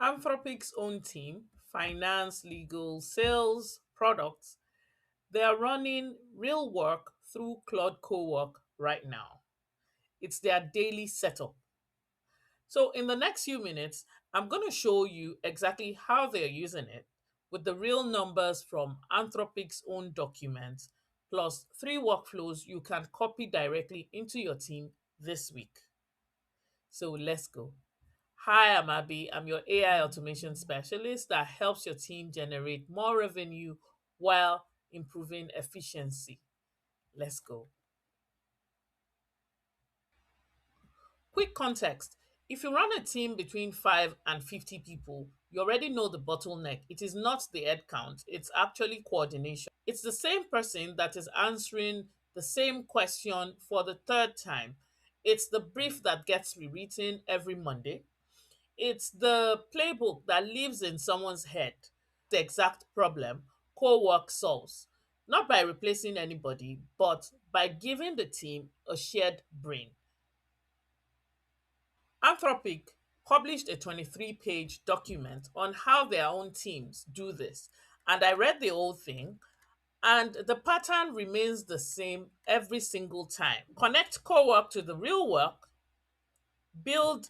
Anthropic's own team, finance, legal, sales, products, they are running real work through Claude Cowork right now. It's their daily setup. So, in the next few minutes, I'm going to show you exactly how they're using it with the real numbers from Anthropic's own documents, plus three workflows you can copy directly into your team this week. So, let's go. Hi, I'm Abby. I'm your AI automation specialist that helps your team generate more revenue while improving efficiency. Let's go. Quick context: if you run a team between 5 and 50 people, you already know the bottleneck. It is not the head count, it's actually coordination. It's the same person that is answering the same question for the third time. It's the brief that gets rewritten every Monday. It's the playbook that lives in someone's head. The exact problem co-work solves, not by replacing anybody, but by giving the team a shared brain. Anthropic published a 23-page document on how their own teams do this, and I read the whole thing, and the pattern remains the same every single time. Connect co-work to the real work, build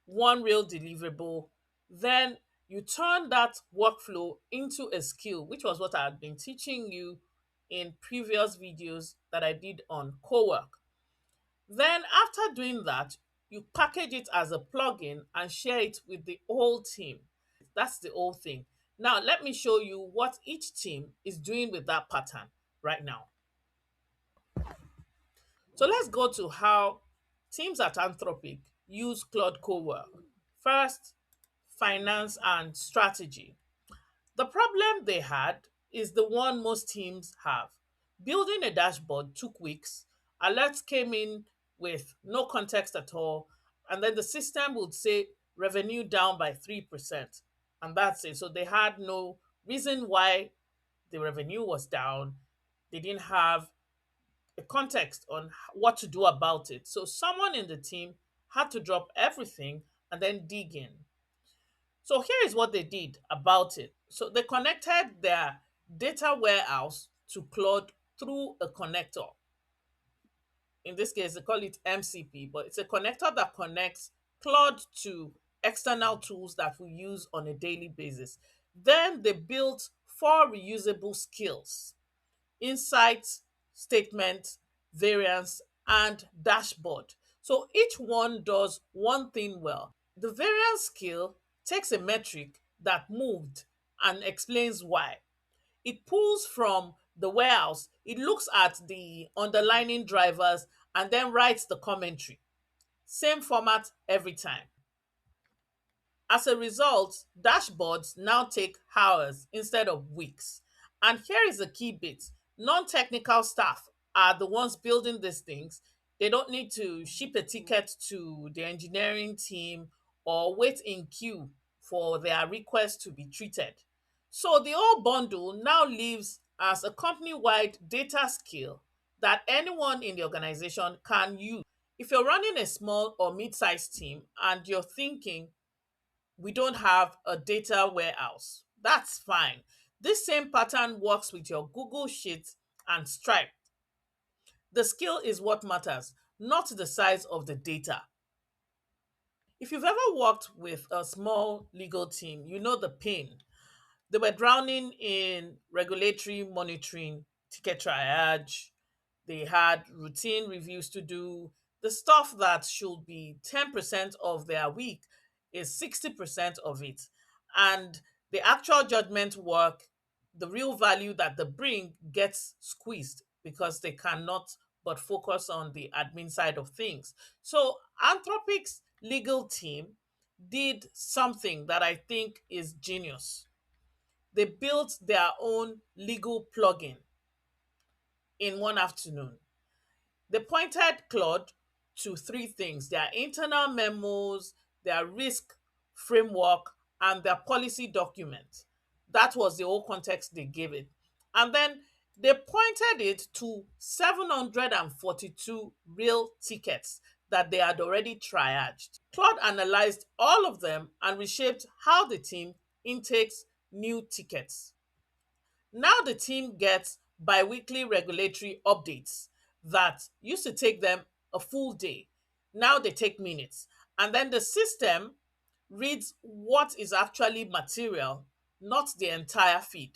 one real deliverable, then you turn that workflow into a skill, which was what I had been teaching you in previous videos that I did on co-work. Then after doing that, you package it as a plugin and share it with the whole team. That's the whole thing. Now let me show you what each team is doing with that pattern right now. So let's go to how teams at Anthropic use Claude Cowork. First, finance and strategy. The problem they had is the one most teams have. Building a dashboard took weeks, alerts came in with no context at all, and then the system would say revenue down by 3%. And that's it. So they had no reason why the revenue was down. They didn't have a context on what to do about it. So someone in the team had to drop everything and then dig in. So here is what they did about it. So they connected their data warehouse to Claude through a connector. In this case, they call it MCP, but it's a connector that connects Claude to external tools that we use on a daily basis. Then they built four reusable skills: insight, statement, variance, and dashboard. So each one does one thing well. The variance skill takes a metric that moved and explains why. It pulls from the warehouse, it looks at the underlying drivers, and then writes the commentary. Same format every time. As a result, dashboards now take hours instead of weeks. And here is the key bit: non technical staff are the ones building these things. They don't need to ship a ticket to the engineering team or wait in queue for their request to be treated. So the whole bundle now lives as a company wide data skill that anyone in the organization can use. If you're running a small or mid sized team and you're thinking, we don't have a data warehouse, that's fine. This same pattern works with your Google Sheets and Stripe. The skill is what matters, not the size of the data. If you've ever worked with a small legal team, you know the pain. They were drowning in regulatory monitoring, ticket triage. They had routine reviews to do. The stuff that should be 10% of their week is 60% of it. And the actual judgment work, the real value that they bring, gets squeezed because they cannot but focus on the admin side of things. So Anthropic's legal team did something that I think is genius. They built their own legal plugin in one afternoon. They pointed Claude to three things: their internal memos, their risk framework, and their policy document. That was the whole context they gave it. And then they pointed it to 742 real tickets that they had already triaged. Claude analyzed all of them and reshaped how the team intakes new tickets. Now the team gets bi-weekly regulatory updates that used to take them a full day. Now they take minutes. And then the system reads what is actually material, not the entire feed.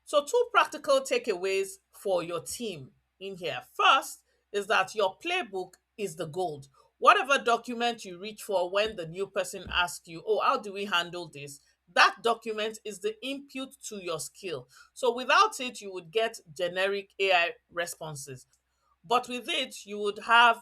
So, two practical takeaways for your team in here. First is that your playbook is the gold. Whatever document you reach for when the new person asks you, oh, how do we handle this? That document is the input to your skill. So, without it, you would get generic AI responses. But with it, you would have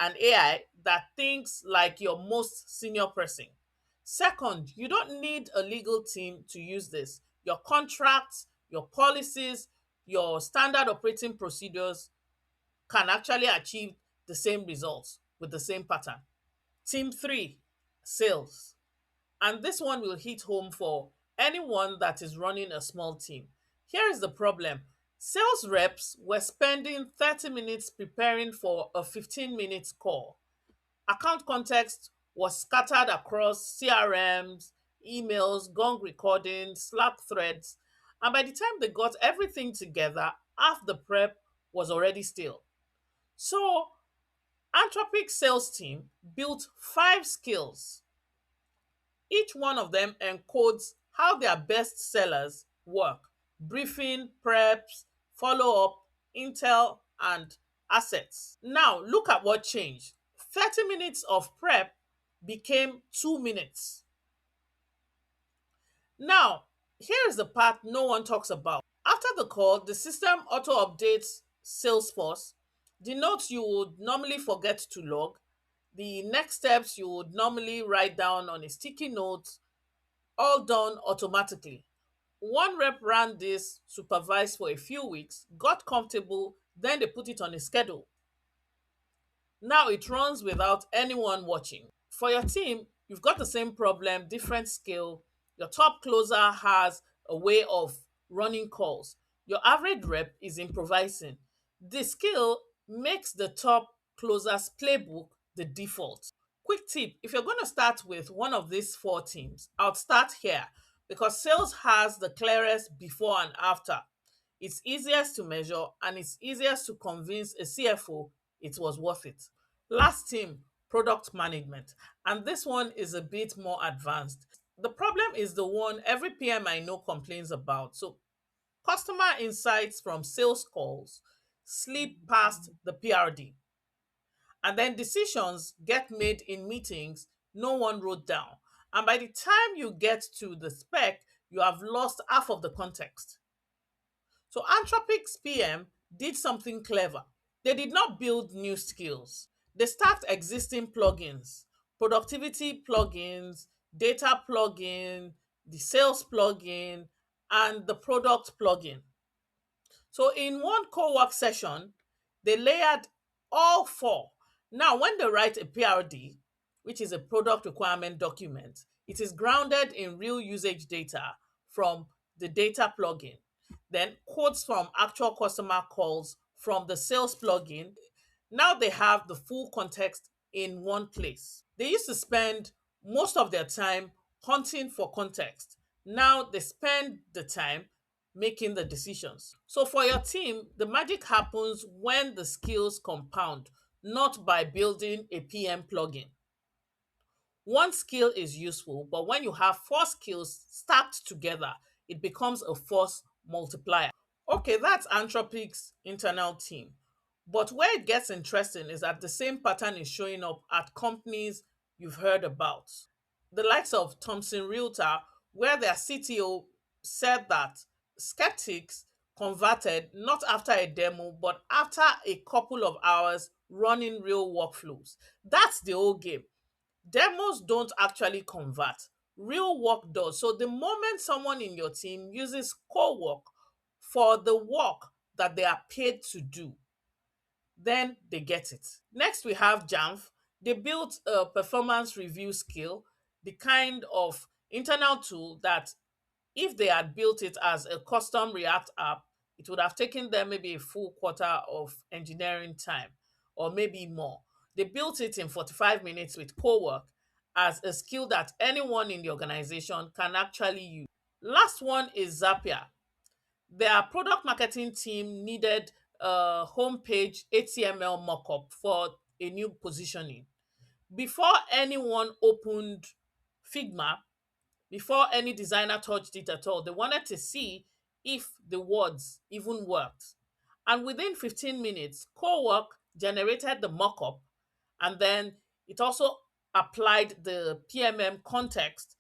an AI that thinks like your most senior person. Second, you don't need a legal team to use this. Your contracts, your policies, your standard operating procedures can actually achieve the same results with the same pattern. Team three, sales. And this one will hit home for anyone that is running a small team. Here is the problem: sales reps were spending 30 minutes preparing for a 15 minutes call. Account context was scattered across CRMs, emails, gong recordings, Slack threads, and by the time they got everything together, half the prep was already stale. So, Anthropic sales team built 5 skills. Each one of them encodes how their best sellers work: briefing, preps, follow up, intel, and assets. Now, look at what changed. 30 minutes of prep became 2 minutes. Now, here is the part no one talks about. After the call, the system auto updates Salesforce. The notes you would normally forget to log, the next steps you would normally write down on a sticky note, all done automatically. One rep ran this, supervised for a few weeks, got comfortable, then they put it on a schedule. Now it runs without anyone watching. For your team, you've got the same problem, different scale. Your top closer has a way of running calls. Your average rep is improvising. The skill makes the top closer's playbook the default. Quick tip: if you're going to start with one of these 4 teams, I'll start here because sales has the clearest before and after. It's easiest to measure and it's easiest to convince a CFO it was worth it. Last team, product management. And this one is a bit more advanced. The problem is the one every PM I know complains about. So, customer insights from sales calls slip past the PRD. And then decisions get made in meetings no one wrote down. And by the time you get to the spec, you have lost half of the context. So Anthropic's PM did something clever. They did not build new skills. They stacked existing plugins, productivity plugins, data plugin, the sales plugin, and the product plugin. So in one co-work session, they layered all 4. Now, when they write a PRD, which is a product requirement document, it is grounded in real usage data from the data plugin, then quotes from actual customer calls from the sales plugin. Now they have the full context in one place. They used to spend most of their time hunting for context. Now they spend the time making the decisions. So for your team, the magic happens when the skills compound, not by building a PM plugin. One skill is useful, but when you have 4 skills stacked together, it becomes a force multiplier. Okay, that's Anthropic's internal team. But where it gets interesting is that the same pattern is showing up at companies you've heard about. The likes of Thomson Realtor, where their CTO said that skeptics converted not after a demo, but after a couple of hours running real workflows. That's the whole game. Demos don't actually convert, real work does. So the moment someone in your team uses Cowork for the work that they are paid to do, then they get it. Next, we have Jamf. They built a performance review skill, the kind of internal tool that if they had built it as a custom React app, it would have taken them maybe a full quarter of engineering time or maybe more. They built it in 45 minutes with Cowork as a skill that anyone in the organization can actually use. Last one is Zapier. Their product marketing team needed a homepage HTML mockup for a new positioning. Before anyone opened Figma, before any designer touched it at all, they wanted to see if the words even worked. And within 15 minutes, Cowork generated the mockup, and then it also applied the PMM context,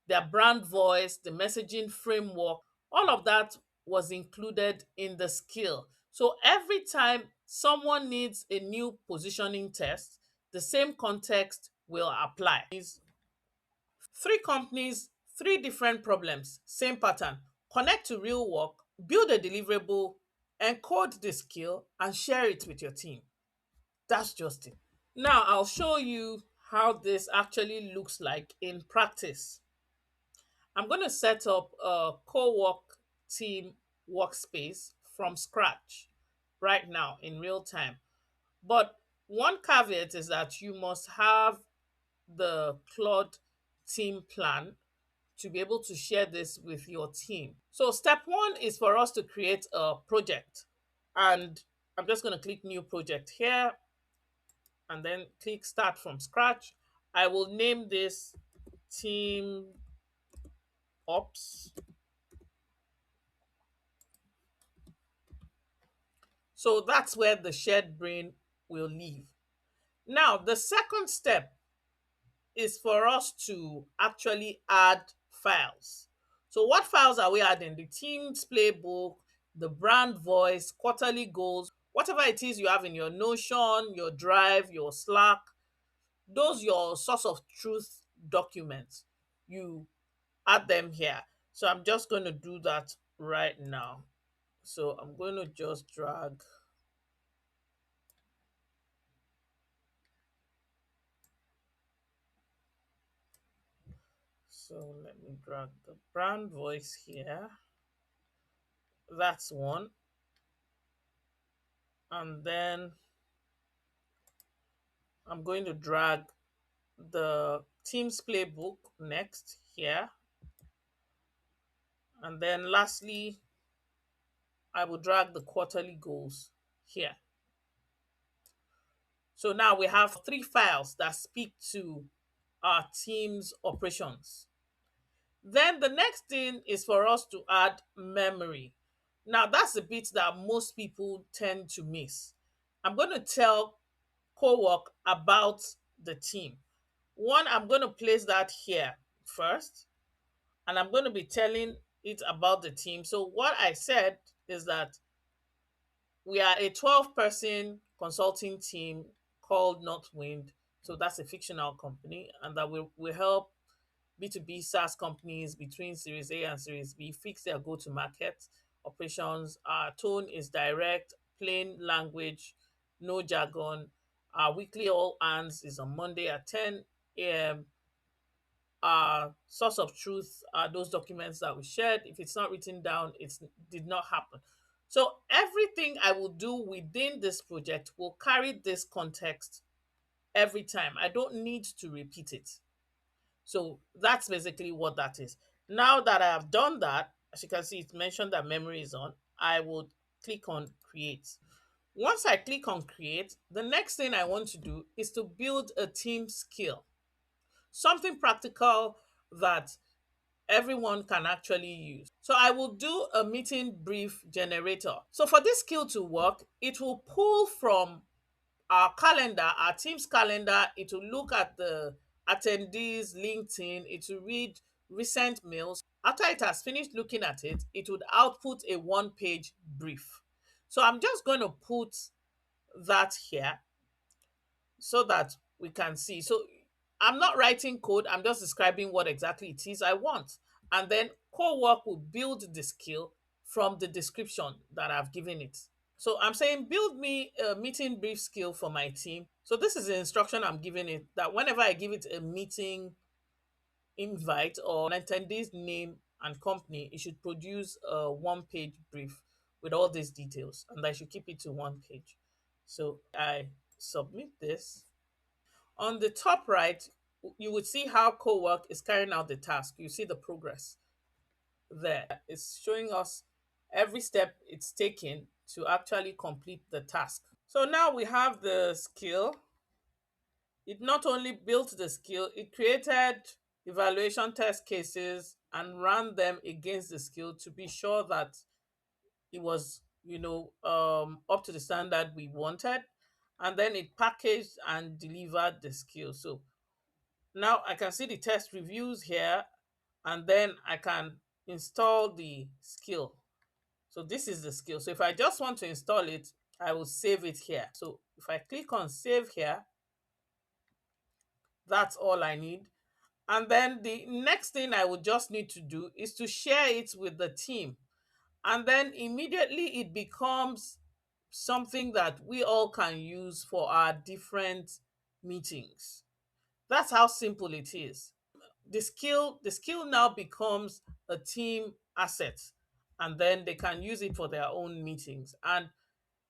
their brand voice, the messaging framework. All of that was included in the skill. So every time someone needs a new positioning test, the same context will apply. Three companies, three different problems, same pattern. Connect to real work, build a deliverable, encode the skill, and share it with your team. That's just it. Now, I'll show you how this actually looks like in practice. I'm going to set up a co-work team workspace from scratch right now in real time. But one caveat is that you must have the Claude team plan to be able to share this with your team. So step one is for us to create a project. And I'm just going to click new project here and then click start from scratch. I will name this team ops. So that's where the shared brain will live. Now, the second step is for us to actually add files. So what files are we adding? The team's playbook, the brand voice, quarterly goals, whatever it is you have in your Notion, your Drive, your Slack, those your source of truth documents, you add them here. So I'm just going to do that right now. So I'm going to just drag. So let me drag the brand voice here. That's one. And then I'm going to drag the Teams playbook next here. And then lastly, I will drag the quarterly goals here. So now we have three files that speak to our team's operations. Then the next thing is for us to add memory. Now that's the bit that most people tend to miss. I'm going to tell Cowork about the team. One, I'm going to place that here first, and I'm going to be telling it about the team. So what I said is that we are a 12-person consulting team called Northwind. So that's a fictional company, and that will help B2B SaaS companies between Series A and Series B fix their go-to-market operations. Our tone is direct, plain language, no jargon. Our weekly all hands is on Monday at 10 a.m. Our source of truth are those documents that we shared. If it's not written down, it did not happen. So everything I will do within this project will carry this context every time. I don't need to repeat it. So that's basically what that is. Now that I have done that, as you can see, it's mentioned that memory is on. I would click on create. Once I click on create, the next thing I want to do is to build a team skill, something practical that everyone can actually use. So I will do a meeting brief generator. So for this skill to work, it will pull from our calendar, our team's calendar. It will look at the attendees LinkedIn. It will read recent mails. After it has finished looking at it, it would output a one-page brief. So I'm just going to put that here so that we can see. So I'm not writing code, I'm just describing what exactly it is I want. And then Cowork will build the skill from the description that I've given it. So I'm saying build me a meeting brief skill for my team. So this is the instruction I'm giving it, that whenever I give it a meeting invite or an attendee's name and company, it should produce a one-page brief with all these details, and I should keep it to one page. So I submit this. On the top right, you would see how Cowork is carrying out the task. You see the progress there. It's showing us every step it's taking to actually complete the task. So now we have the skill. It not only built the skill, it created evaluation test cases and ran them against the skill to be sure that it was, up to the standard we wanted. And then it packaged and delivered the skill. So now I can see the test reviews here, and then I can install the skill. So this is the skill. So if I just want to install it, I will save it here. So if I click on save here, that's all I need. And then the next thing I would just need to do is to share it with the team. And then immediately it becomes something that we all can use for our different meetings. That's how simple it is. The skill now becomes a team asset, and then they can use it for their own meetings. And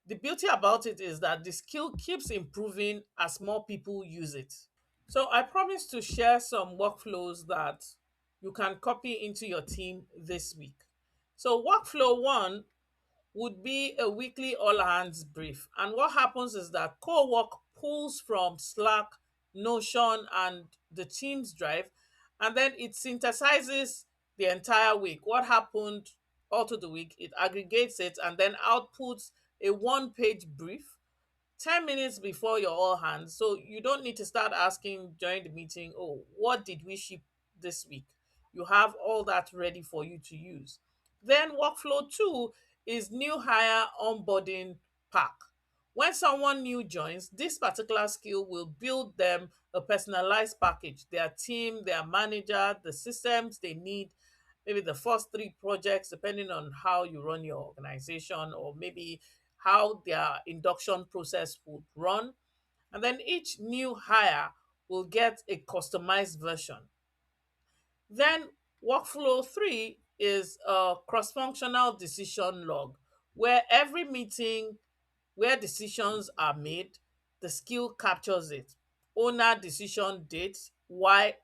the beauty about it is that the skill keeps improving as more people use it. So I promise to share some workflows that you can copy into your team this week. So workflow one would be a weekly all hands brief. And what happens is that Cowork pulls from Slack, Notion, and the Teams drive, and then it synthesizes the entire week. What happened all through the week, it aggregates it and then outputs a one-page brief 10 minutes before your all hands. So you don't need to start asking during the meeting, oh, what did we ship this week? You have all that ready for you to use. Then workflow two is new hire onboarding pack. When someone new joins, this particular skill will build them a personalized package, their team, their manager, the systems they need, maybe the first three projects, depending on how you run your organization, or maybe how their induction process would run. And then each new hire will get a customized version. Then workflow three is a cross-functional decision log, where every meeting where decisions are made, the skill captures it. Owner, decision, date, why,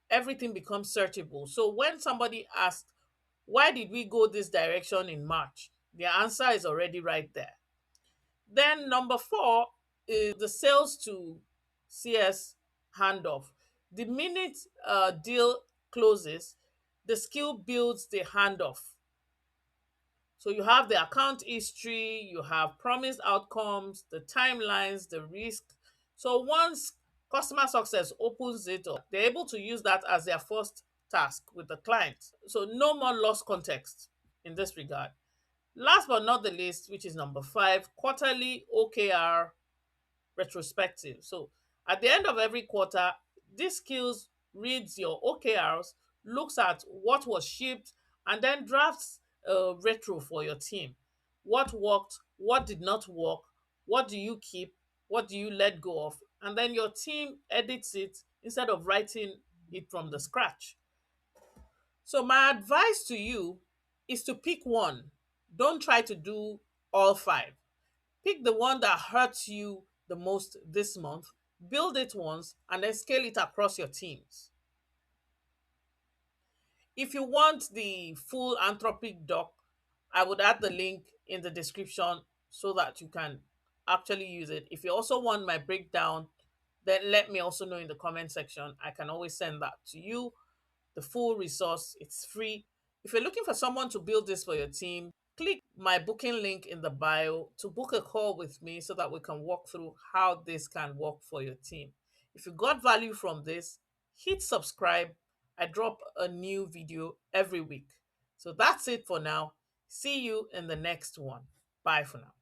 everything becomes searchable. So when somebody asks, why did we go this direction in March? The answer is already right there. Then number four is the sales to CS handoff. The minute a deal closes, the skill builds the handoff. So you have the account history, you have promised outcomes, the timelines, the risk. So once customer success opens it up, they're able to use that as their first task with the client. So no more lost context in this regard. Last but not the least, which is number five, quarterly OKR retrospective. So at the end of every quarter, this skills reads your OKRs, looks at what was shipped, and then drafts a retro for your team. What worked, what did not work, what do you keep, what do you let go of, and then your team edits it instead of writing it from the scratch. So my advice to you is to pick one. Don't try to do all five. Pick the one that hurts you the most this month, build it once, and then scale it across your teams. If you want the full Anthropic doc, I would add the link in the description so that you can actually use it. If you also want my breakdown, then let me also know in the comment section. I can always send that to you. The full resource, it's free. If you're looking for someone to build this for your team, click my booking link in the bio to book a call with me so that we can walk through how this can work for your team. If you got value from this, hit subscribe. I drop a new video every week. So that's it for now. See you in the next one. Bye for now.